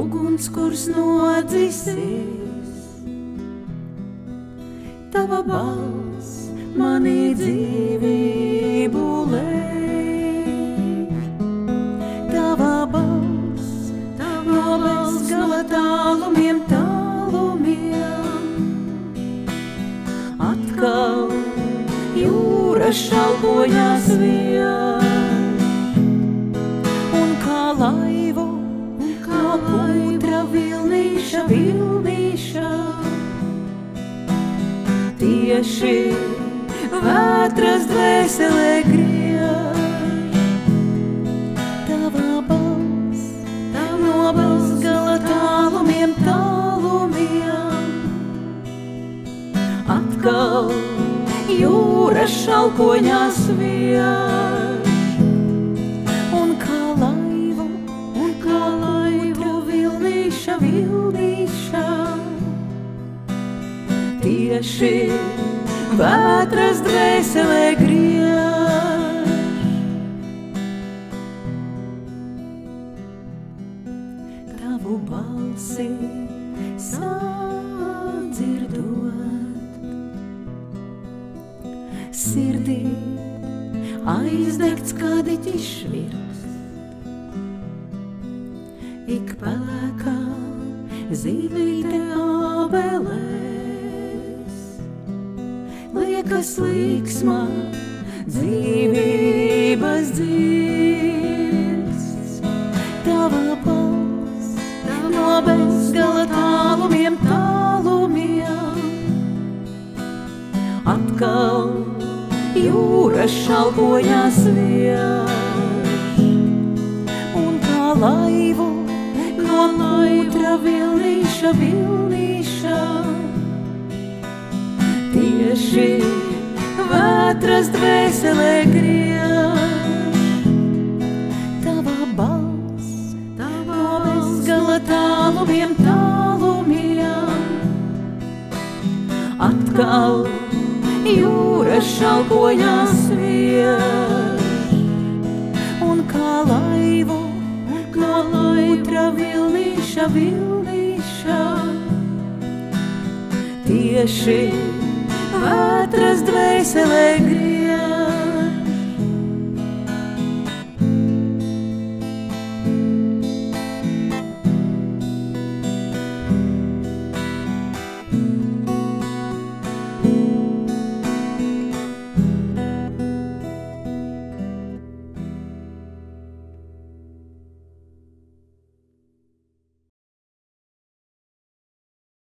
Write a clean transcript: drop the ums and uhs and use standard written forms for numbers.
ugunskurs nodzisīs. Tava balss manī dzīvību lej. Tava balss gala tālumiem, atkal jūra šalpoņās vieš, un kā laivu no putra vilnīša, tieši vētras dvēselē griež. Tava balss no balss gala tālumiem, atkal jūra šalpoņās vieš, un kā laivu vilnīša, tieši vētras dvēselē griež. Tavu balsi sadzirdot, sirdī aizdegts kadiķis švirks, ik pelēkā zīvīte ābelēs, liekas līksmā dzīvības dzirsts. Tava balss no bezgala tālumiem, atkal jūra šalpoņās vieš, un kā laivu no putra vilnīša, tieši vētras dvēselē griež. Tava balss no bezgala tālumiem, atkal jūra šalpoņās vieš, un kā laivu no putra vilnīša, tieši vētras dvēselē griež.